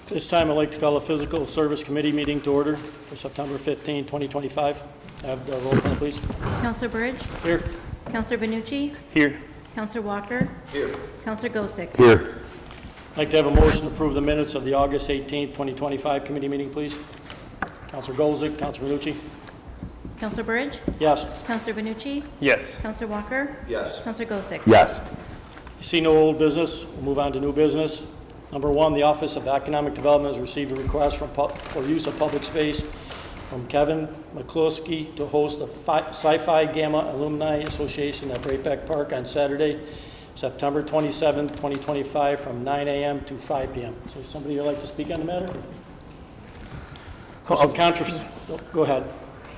This time, I'd like to call a Physical Service Committee meeting to order for September 15, 2025. Have the roll call, please. Councilor Burge. Here. Councilor Benucci. Here. Councilor Walker. Here. Councilor Gosick. Here. I'd like to have a motion to approve the minutes of the August 18, 2025 committee meeting, please. Councilor Gozick, Councilor Benucci. Councilor Burge. Yes. Councilor Benucci. Yes. Councilor Walker. Yes. Councilor Gosick. Yes. You see no old business, we'll move on to new business. Number one, the Office of Economic Development has received a request for use of public space from Kevin McCloskey to host the Sci-Fi Gamma Alumni Association at Breakback Park on Saturday, September 27, 2025, from 9 a.m. to 5 p.m. So somebody would like to speak on the matter? Some controversy. Go ahead.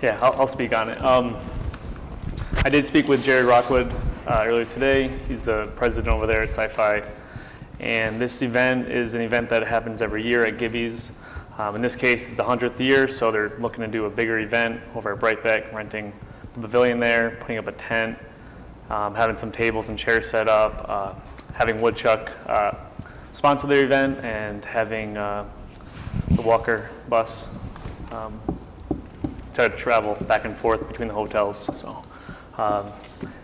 Yeah, I'll speak on it. I did speak with Jared Rockwood earlier today. He's the president over there at Sci-Fi. And this event is an event that happens every year at Gibby's. In this case, it's the 100th year, so they're looking to do a bigger event over at Breakback, renting the pavilion there, putting up a tent, having some tables and chairs set up, having Woodchuck sponsor their event, and having the Walker bus to travel back and forth between the hotels. So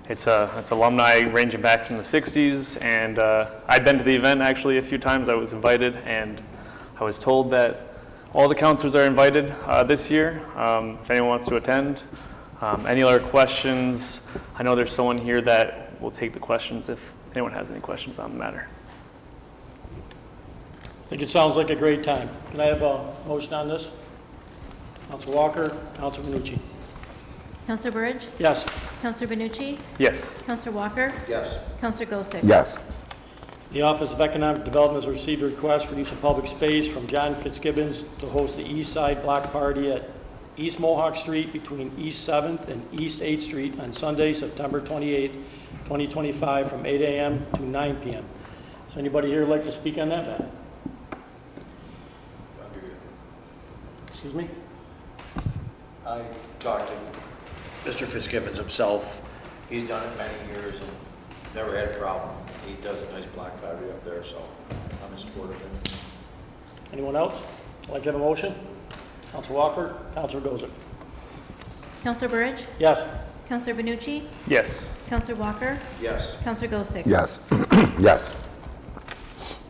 it's alumni ranging back from the 60s, and I'd been to the event actually a few times. I was invited, and I was told that all the counselors are invited this year, if anyone wants to attend. Any other questions? I know there's someone here that will take the questions if anyone has any questions on the matter. I think it sounds like a great time. Can I have a motion on this? Councilor Walker, Councilor Benucci. Councilor Burge. Yes. Councilor Benucci. Yes. Councilor Walker. Yes. Councilor Gosick. Yes. The Office of Economic Development has received a request for use of public space from John Fitzgibbons to host the East Side Block Party at East Mohawk Street between East 7th and East 8th Street on Sunday, September 28th, 2025, from 8 a.m. to 9 p.m. Does anybody here like to speak on that matter? Excuse me? I talked to Mr. Fitzgibbons himself. He's done it many years and never had a problem. He does a nice block party up there, so I'm in support of it. Anyone else? Like to have a motion? Councilor Walker, Councilor Gozick. Councilor Burge. Yes. Councilor Benucci. Yes. Councilor Walker. Yes. Councilor Gosick. Yes. Yes.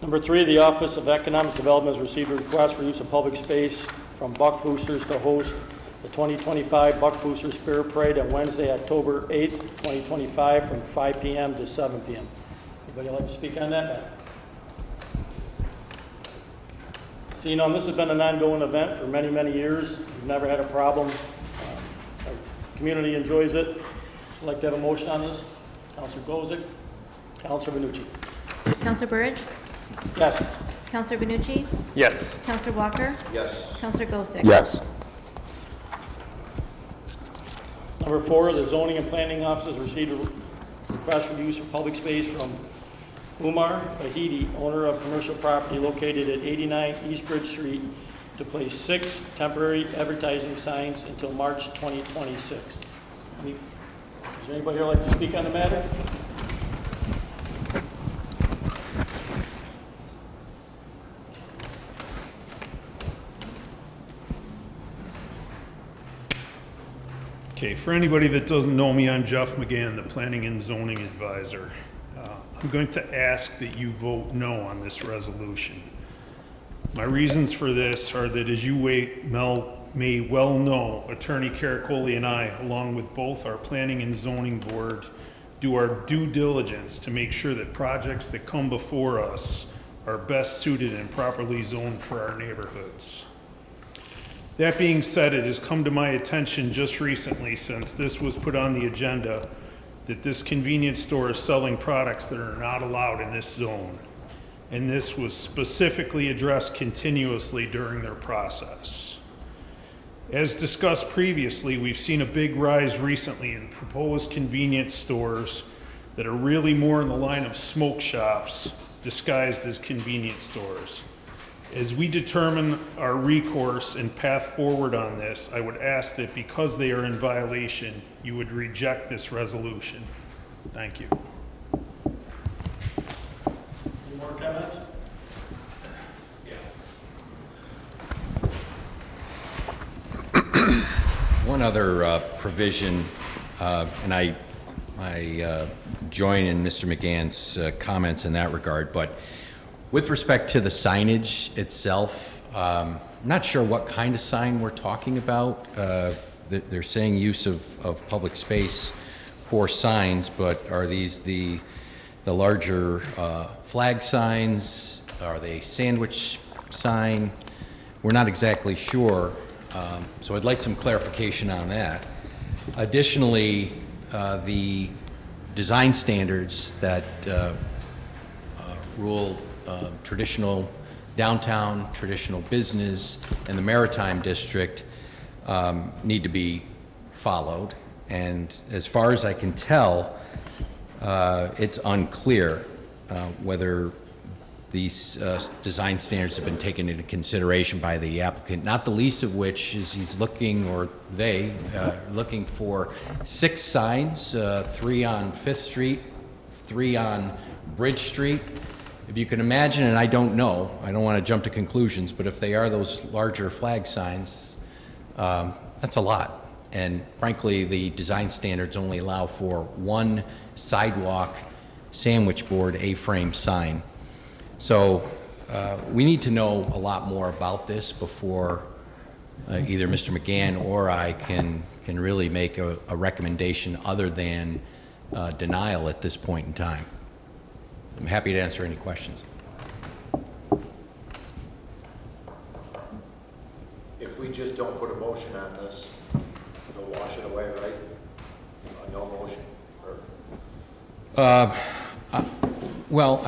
Number three, the Office of Economic Development has received a request for use of public space from Buck Boosters to host the 2025 Buck Boosters Spirit Parade on Wednesday, October 8th, 2025, from 5 p.m. to 7 p.m. Anybody like to speak on that? Seeing on, this has been an ongoing event for many, many years. We've never had a problem. Our community enjoys it. I'd like to have a motion on this. Councilor Gozick, Councilor Benucci. Councilor Burge. Yes. Councilor Benucci. Yes. Councilor Walker. Yes. Councilor Gosick. Yes. Number four, the Zoning and Planning Office has received a request for use of public space from Umar Bahidi, owner of commercial property located at 89 East Bridge Street, to place 6 temporary advertising signs until March 2026. Does anybody here like to speak on the matter? Okay, for anybody that doesn't know me, I'm Jeff McGann, the Planning and Zoning Advisor. I'm going to ask that you vote no on this resolution. My reasons for this are that, as you may well know, Attorney Caracoli and I, along with both our Planning and Zoning Board, do our due diligence to make sure that projects that come before us are best suited and properly zoned for our neighborhoods. That being said, it has come to my attention just recently, since this was put on the agenda, that this convenience store is selling products that are not allowed in this zone. And this was specifically addressed continuously during their process. As discussed previously, we've seen a big rise recently in proposed convenience stores that are really more in the line of smoke shops disguised as convenience stores. As we determine our recourse and path forward on this, I would ask that because they are in violation, you would reject this resolution. Thank you. Any more comments? other provision, and I join in Mr. McGann's comments in that regard, but with respect to the signage itself, I'm not sure what kind of sign we're talking about. They're saying use of public space for signs, but are these the larger flag signs? Are they sandwich sign? We're not exactly sure, so I'd like some clarification on that. Additionally, the design standards that rule traditional downtown, traditional business, and the Maritime District need to be followed. And as far as I can tell, it's unclear whether these design standards have been taken into consideration by the applicant, not the least of which is he's looking, or they, looking for 6 signs, 3 on Fifth Street, 3 on Bridge Street. If you can imagine, and I don't know, I don't want to jump to conclusions, but if they are those larger flag signs, that's a lot. And frankly, the design standards only allow for 1 sidewalk sandwich board A-frame sign. So we need to know a lot more about this before either Mr. McGann or I can really make a recommendation other than denial at this point in time. I'm happy to answer any questions. If we just don't put a motion on this, it'll wash it away, right? No motion, or? Well,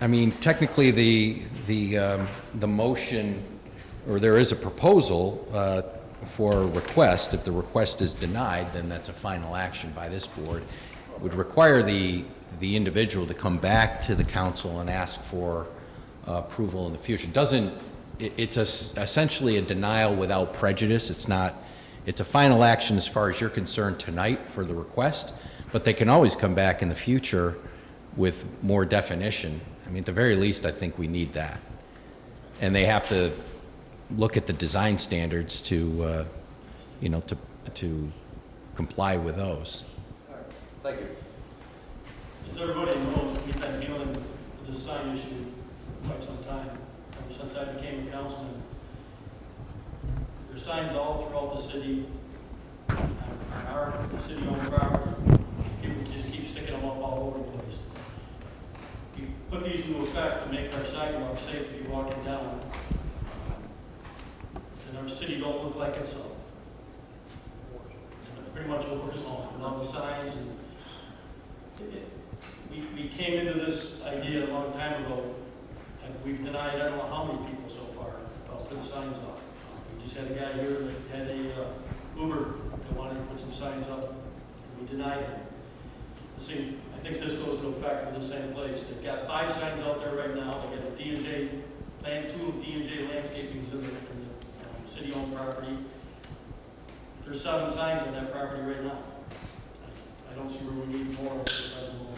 I mean, technically, the motion, or there is a proposal for a request. If the request is denied, then that's a final action by this board. It would require the individual to come back to the council and ask for approval in the future. It's essentially a denial without prejudice. It's a final action as far as you're concerned tonight for the request, but they can always come back in the future with more definition. I mean, at the very least, I think we need that. And they have to look at the design standards to, to comply with those. All right, thank you. As everybody knows, we've been dealing with this sign issue for quite some time, ever since I became a councilman. There's signs all throughout the city, on our city-owned property. People just keep sticking them up all over the place. We put these into effect to make our sidewalks safe to be walking down. And our city don't look like it's pretty much overflowing with all the signs. And we came into this idea a long time ago, and we've denied I don't know how many people so far about putting signs up. We just had a guy here that had a Uber that wanted to put some signs up, and we denied him. See, I think this goes into effect with the same place. They've got 5 signs out there right now. They got a D&J, 2 D&J landscaping's in the city-owned property. There's 7 signs on that property right now. I don't see where we need more at the present moment.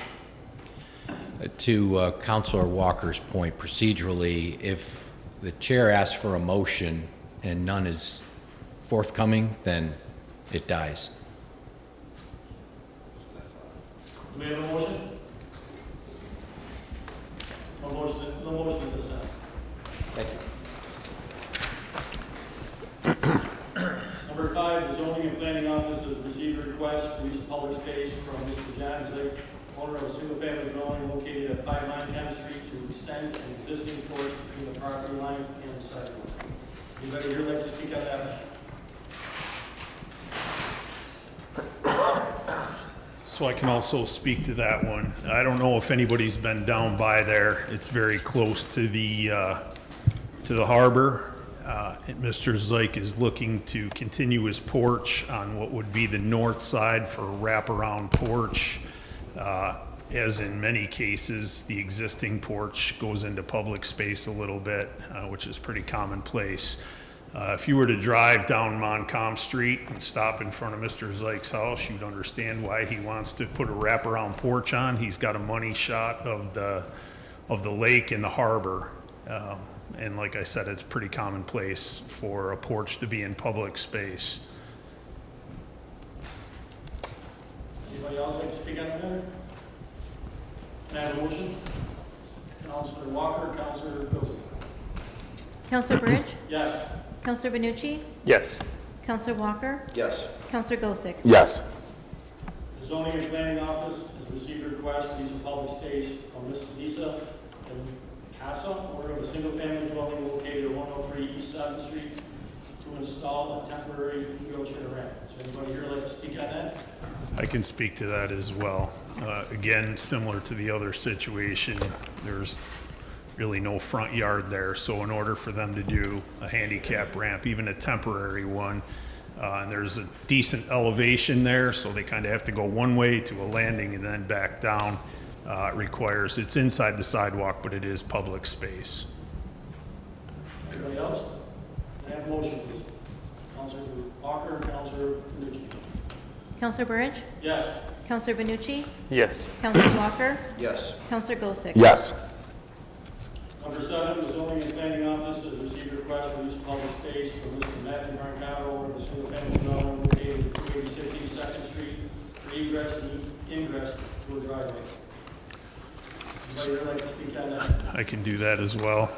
To Councilor Walker's point, procedurally, if the chair asks for a motion and none is forthcoming, then it dies. Do we have a motion? No motion at this time. Thank you. Number 5, the zoning and planning office has received a request for use of public space from Mr. John Zlake, owner of a single-family dwelling located at 590 Street, to extend an existing porch between the property line and the sidewalk. Anybody here like to speak on that? So I can also speak to that one. I don't know if anybody's been down by there. It's very close to the harbor. And Mr. Zlake is looking to continue his porch on what would be the north side for a wraparound porch. As in many cases, the existing porch goes into public space a little bit, which is pretty commonplace. If you were to drive down Montcalm Street and stop in front of Mr. Zlake's house, you'd understand why he wants to put a wraparound porch on. He's got a money shot of the lake and the harbor. And like I said, it's pretty commonplace for a porch to be in public space. Anybody else like to speak on the matter? Can I have a motion? Counselor Walker, Counselor Gozik. Counselor Bridge? Yes. Counselor Benucci? Yes. Counselor Walker? Yes. Counselor Gosick? Yes. The zoning and planning office has received a request for use of public space from Ms. Lisa Casa, owner of a single-family dwelling located at 103 East 7th Street, to install a temporary wheelchair ramp. Is there anybody here like to speak on that? I can speak to that as well. Again, similar to the other situation, there's really no front yard there, so in order for them to do a handicap ramp, even a temporary one, and there's a decent elevation there, so they kind of have to go one way to a landing and then back down. It requires, it's inside the sidewalk, but it is public space. Anybody else? Can I have a motion, please? Counselor Walker, Counselor Benucci. Counselor Bridge? Yes. Counselor Benucci? Yes. Counselor Walker? Yes. Counselor Gosick? Yes. Number 7, the zoning and planning office has received a request for use of public space from Mr. Matthew Brancato, owner of a single-family dwelling located at 286 East 2nd Street, for egress and ingress to a driveway. Anybody here like to speak on that? I can do that as well.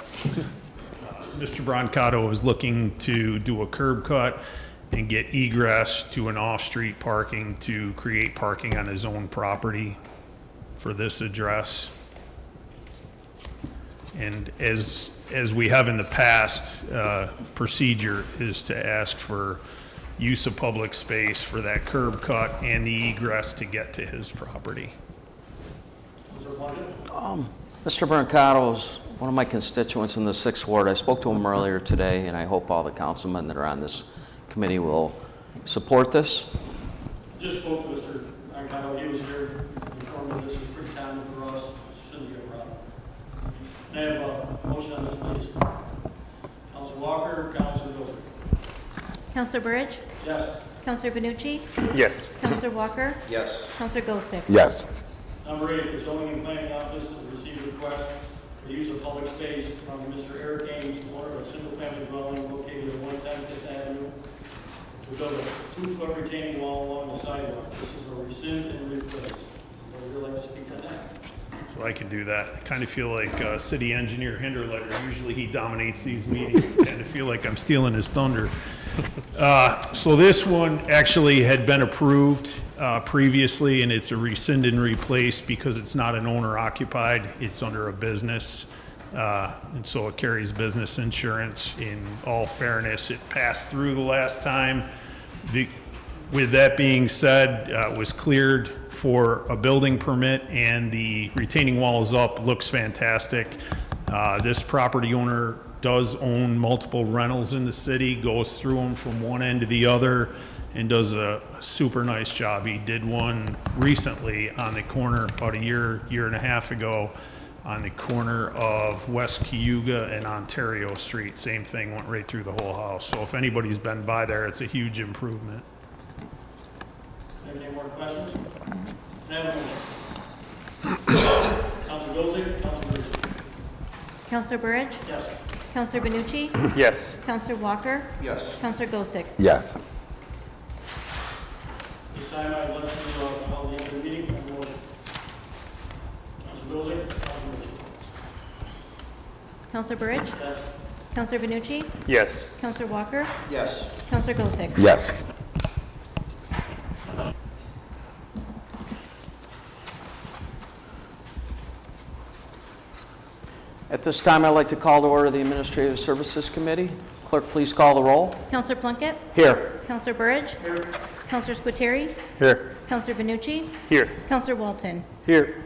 Mr. Brancato is looking to do a curb cut and get egress to an off-street parking to create parking on his own property for this address. And as we have in the past, procedure is to ask for use of public space for that curb cut and the egress to get to his property. Counselor Plunkett? Mr. Brancato is one of my constituents in the 6th Ward. I spoke to him earlier today, and I hope all the councilmen that are on this committee will support this. Just spoke to Mr. Brancato, he was here, informed me this is pretty common for us, shouldn't be a problem. Can I have a motion on this, please? Counselor Walker, Counselor Gosick. Counselor Bridge? Yes. Counselor Benucci? Yes. Counselor Walker? Yes. Counselor Gosick? Yes. Number 8, the zoning and planning office has received a request for use of public space from Mr. Eric Ames, owner of a single-family dwelling located at 110 Fifth Avenue, to build a 2-foot retaining wall along the sidewalk. This is a rescind and replace. Would you like to speak on that? So I can do that. I kind of feel like City Engineer Hinderletter. Usually he dominates these meetings. I kind of feel like I'm stealing his thunder. So this one actually had been approved previously, and it's a rescind and replace because it's not an owner occupied. It's under a business. And so it carries business insurance. In all fairness, it passed through the last time. With that being said, it was cleared for a building permit, and the retaining wall is up, looks fantastic. This property owner does own multiple rentals in the city, goes through them from one end to the other, and does a super nice job. He did one recently on the corner about a year and a half ago on the corner of West Cayuga and Ontario Street. Same thing, went right through the whole house. So if anybody's been by there, it's a huge improvement. Any more questions? Can I have a motion? Counselor Gosick, Counselor Bridge. Counselor Bridge? Yes. Counselor Benucci? Yes. Counselor Walker? Yes. Counselor Gosick? Yes. This time I'd like to call the end of the meeting for more. Counselor Gosick, Counselor Bridge. Counselor Bridge? Yes. Counselor Benucci? Yes. Counselor Walker? Yes. Counselor Gosick? Yes. At this time, I'd like to call to order the Administrative Services Committee. Clerk, please call the roll. Counselor Plunkett? Here. Counselor Burridge? Here. Counselor Squitieri? Here. Counselor Benucci? Here. Counselor Walton? Here.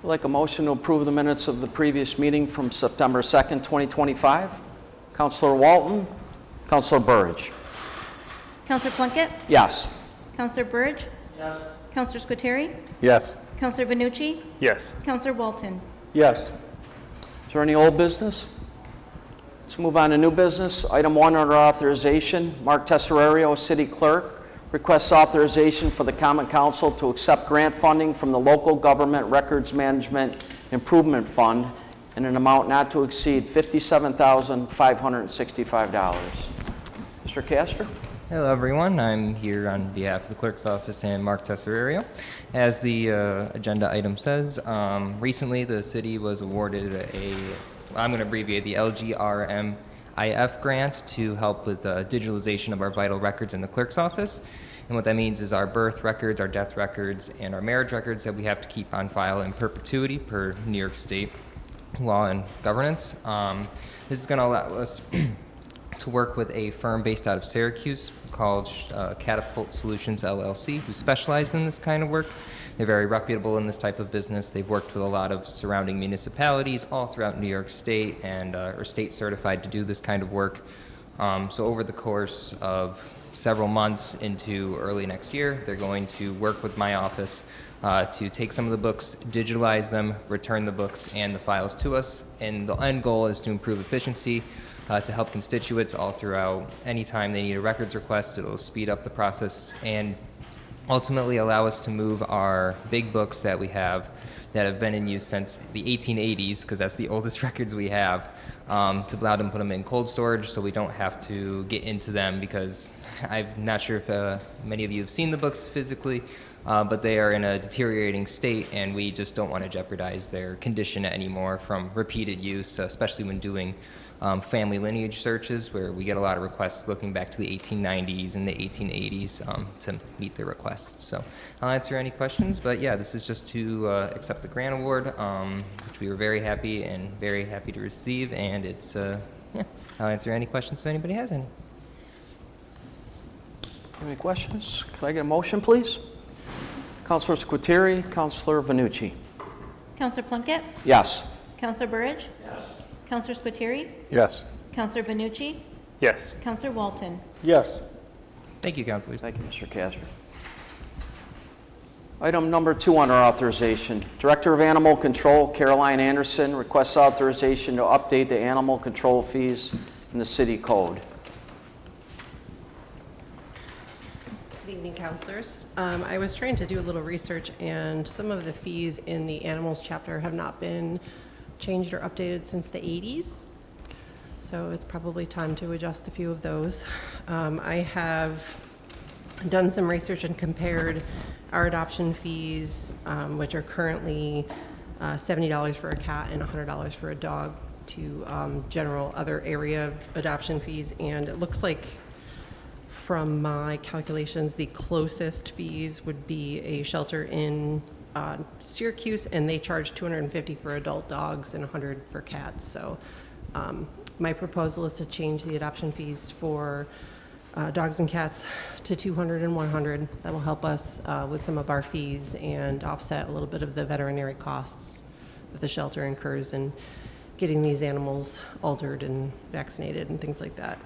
I'd like a motion to approve the minutes of the previous meeting from September 2nd, 2025. Counselor Walton, Counselor Burridge. Counselor Plunkett? Yes. Counselor Burridge? Yes. Counselor Squitieri? Yes. Counselor Benucci? Yes. Counselor Walton? Yes. Is there any old business? Let's move on to new business. Item 1 under authorization. Mark Tesoriero, City Clerk, requests authorization for the Common Council to accept grant funding from the Local Government Records Management Improvement Fund in an amount not to exceed $57,565. Mr. Castor? Hello, everyone. I'm here on behalf of the clerk's office and Mark Tesserario. As the agenda item says, recently the city was awarded I'm going to abbreviate, the LGRMIF grant to help with digitalization of our vital records in the clerk's office. And what that means is our birth records, our death records, and our marriage records that we have to keep on file in perpetuity per New York State law and governance. This is going to allow us to work with a firm based out of Syracuse called Catapult Solutions LLC, who specialize in this kind of work. They're very reputable in this type of business. They've worked with a lot of surrounding municipalities all throughout New York State and are state certified to do this kind of work. So over the course of several months into early next year, they're going to work with my office to take some of the books, digitalize them, return the books and the files to us. And the end goal is to improve efficiency, to help constituents all throughout. Anytime they need a records request, it'll speed up the process and ultimately allow us to move our big books that we have that have been in use since the 1880s, because that's the oldest records we have, to allow them to put them in cold storage so we don't have to get into them, because I'm not sure if many of you have seen the books physically, but they are in a deteriorating state and we just don't want to jeopardize their condition anymore from repeated use, especially when doing family lineage searches, where we get a lot of requests looking back to the 1890s and the 1880s to meet their requests. So I'll answer any questions, but yeah, this is just to accept the grant award, which we were very happy to receive, and it's, yeah, I'll answer any questions if anybody has any. Any questions? Could I get a motion, please? Councilor Squitieri, Councilor Vanucci. Counselor Plunkett? Yes. Counselor Burridge? Yes. Counselor Squitieri? Yes. Counselor Benucci? Yes. Counselor Walton? Yes. Thank you, councilors. Thank you, Mr. Casper. Item number 2 under authorization. Director of Animal Control, Caroline Anderson, requests authorization to update the animal control fees in the city code. Good evening, councilors. I was trying to do a little research, and some of the fees in the animals chapter have not been changed or updated since the 80s. So it's probably time to adjust a few of those. I have done some research and compared our adoption fees, which are currently $70 for a cat and $100 for a dog, to general other area adoption fees. And it looks like, from my calculations, the closest fees would be a shelter in Syracuse, and they charge $250 for adult dogs and $100 for cats. So my proposal is to change the adoption fees for dogs and cats to $200 and $100. That will help us with some of our fees and offset a little bit of the veterinary costs that the shelter incurs in getting these animals altered and vaccinated and things like that.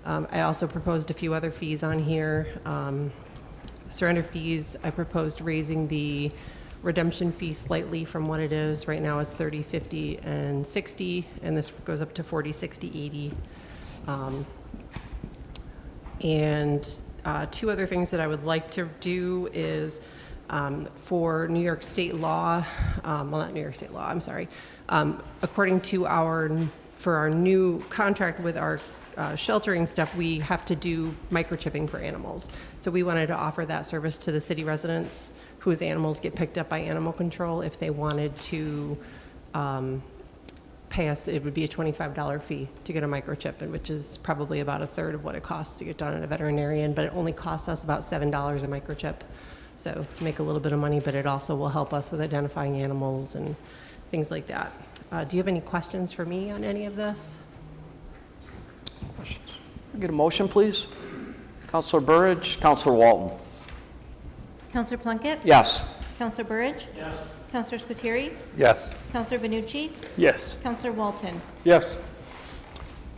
I also proposed a few other fees on here. Surrender fees, I proposed raising the redemption fee slightly from what it is. Right now it's $30, $50, and $60, and this goes up to $40, $60, $80. And 2 other things that I would like to do is for New York State law, well, not New York State law, I'm sorry. According to for our new contract with our sheltering stuff, we have to do microchipping for animals. So we wanted to offer that service to the city residents whose animals get picked up by animal control. If they wanted to pay us, it would be a $25 fee to get a microchip, which is probably about a third of what it costs to get done at a veterinarian, but it only costs us about $7 a microchip. So make a little bit of money, but it also will help us with identifying animals and things like that. Do you have any questions for me on any of this? Questions? Can I get a motion, please? Councilor Burridge, Councilor Walton. Counselor Plunkett? Yes. Counselor Burridge? Yes. Counselor Squitieri? Yes. Counselor Benucci? Yes. Counselor Walton? Yes.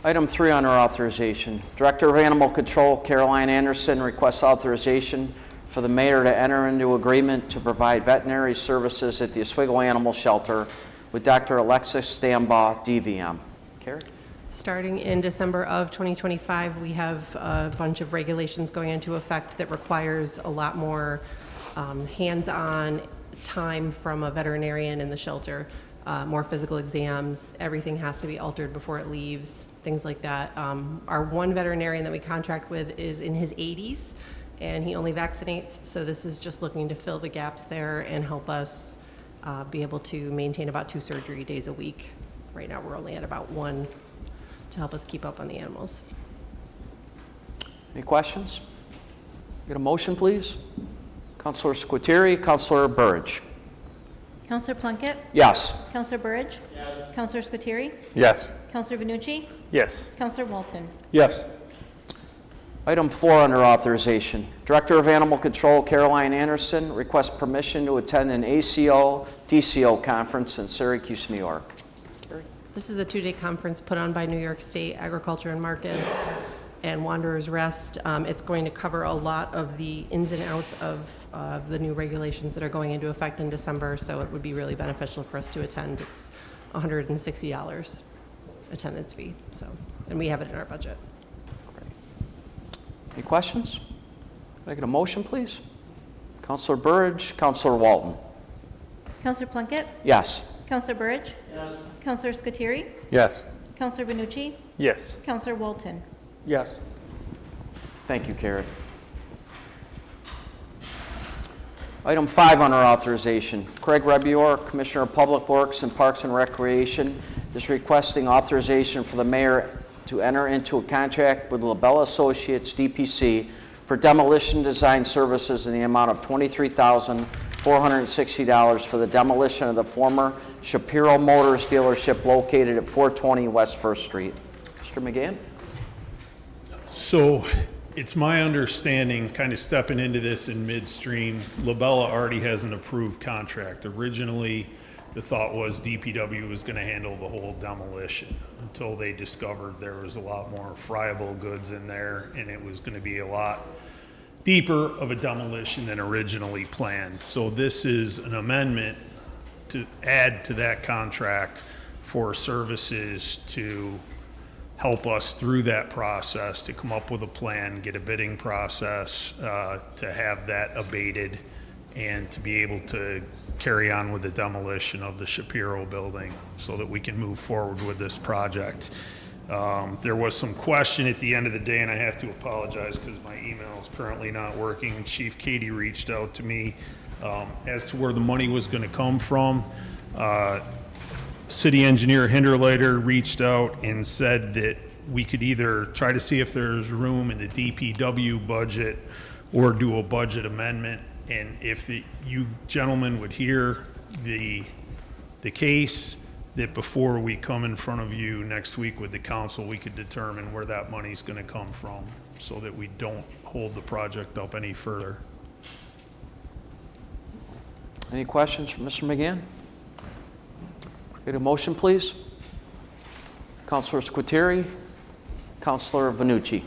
Item 3 under authorization. Director of Animal Control, Caroline Anderson, requests authorization for the mayor to enter into agreement to provide veterinary services at the Oswego Animal Shelter with Dr. Alexis Stambaugh, DVM. Carrie? Starting in December of 2025, we have a bunch of regulations going into effect that requires a lot more hands-on time from a veterinarian in the shelter. more physical exams. Everything has to be altered before it leaves, things like that. Our one veterinarian that we contract with is in his 80s, and he only vaccinates, so this is just looking to fill the gaps there and help us be able to maintain about 2 surgery days a week. Right now, we're only at about 1 to help us keep up on the animals. Any questions? Get a motion, please? Counselor Squitieri, Counselor Burridge. Counselor Plunkett? Yes. Counselor Burridge? Yes. Counselor Squitieri? Yes. Counselor Benucci? Yes. Counselor Walton? Yes. Item 4 under authorization. Director of Animal Control Caroline Anderson requests permission to attend an ACO DCO conference in Syracuse, New York. This is a 2-day conference put on by New York State Agriculture and Markets and Wanderers Rest. It's going to cover a lot of the ins and outs of the new regulations that are going into effect in December, so it would be really beneficial for us to attend. It's $160 attendance fee, so, and we have it in our budget. Any questions? Can I get a motion, please? Counselor Burridge, Counselor Walton. Counselor Plunkett? Yes. Counselor Burridge? Yes. Counselor Squitieri? Yes. Counselor Benucci? Yes. Counselor Walton? Yes. Thank you, Karen. Item 5 under authorization. Craig Rebior, Commissioner of Public Works and Parks and Recreation, is requesting authorization for the mayor to enter into a contract with LaBella Associates, DPC, for demolition design services in the amount of $23,460 for the demolition of the former Shapiro Motors dealership located at 420 West First Street. Mr. McGann? So it's my understanding, kind of stepping into this in midstream, LaBella already has an approved contract. Originally, the thought was DPW was going to handle the whole demolition until they discovered there was a lot more friable goods in there, and it was going to be a lot deeper of a demolition than originally planned. So this is an amendment to add to that contract for services to help us through that process, to come up with a plan, get a bidding process, to have that abated, and to be able to carry on with the demolition of the Shapiro building so that we can move forward with this project. There was some question at the end of the day, and I have to apologize because my email is currently not working. Chief Katie reached out to me as to where the money was going to come from. City Engineer Hinderleiter reached out and said that we could either try to see if there's room in the DPW budget or do a budget amendment. And if you gentlemen would hear the case, that before we come in front of you next week with the council, we could determine where that money's going to come from so that we don't hold the project up any further. Any questions for Mr. McGann? Get a motion, please. Counselor Squitieri, Counselor Venucci.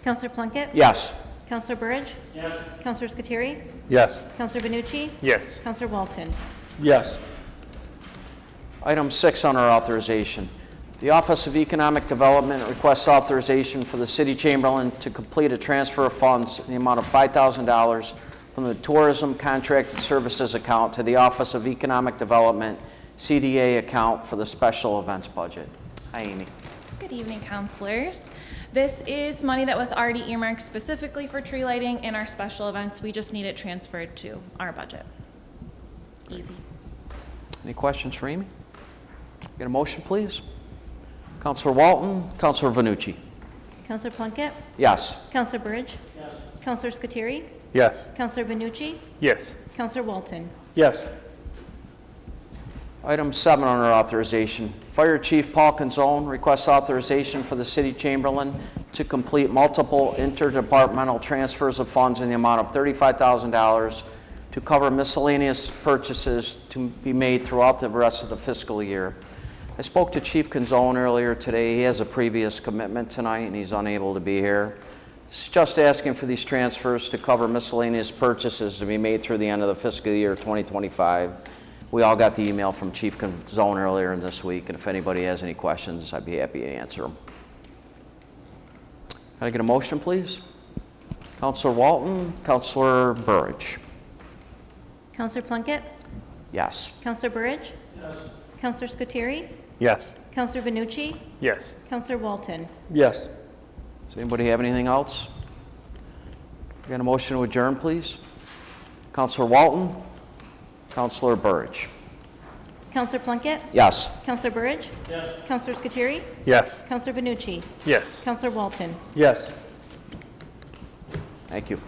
Counselor Plunkett? Yes. Counselor Burridge? Yes. Counselor Squitieri? Yes. Counselor Benucci? Yes. Counselor Walton? Yes. Item 6 under authorization. The Office of Economic Development requests authorization for the City Chamberlain to complete a transfer of funds in the amount of $5,000 from the Tourism Contracted Services account to the Office of Economic Development CDA account for the special events budget. Hi, Amy. Good evening, counselors. This is money that was already earmarked specifically for tree lighting in our special events. We just need it transferred to our budget. Easy. Any questions for Amy? Get a motion, please. Counselor Walton, Counselor Venucci. Counselor Plunkett? Yes. Counselor Burridge? Yes. Counselor Squitieri? Yes. Counselor Benucci? Yes. Counselor Walton? Yes. Item 7 under authorization. Fire Chief Paul Canzone requests authorization for the City Chamberlain to complete multiple interdepartmental transfers of funds in the amount of $35,000 to cover miscellaneous purchases to be made throughout the rest of the fiscal year. I spoke to Chief Canzone earlier today. He has a previous commitment tonight and he's unable to be here. It's just asking for these transfers to cover miscellaneous purchases to be made through the end of the fiscal year 2025. We all got the email from Chief Canzone earlier in this week, and if anybody has any questions, I'd be happy to answer them. Can I get a motion, please? Counselor Walton, Counselor Burridge. Counselor Plunkett? Yes. Counselor Burridge? Yes. Counselor Scuteri? Yes. Counselor Benucci? Yes. Counselor Walton? Yes. Does anybody have anything else? Got a motion to adjourn, please? Counselor Walton? Counselor Burridge? Counselor Plunkett? Yes. Counselor Burridge? Yes. Counselor Scuteri? Yes. Counselor Benucci? Yes. Counselor Walton? Yes. Thank you.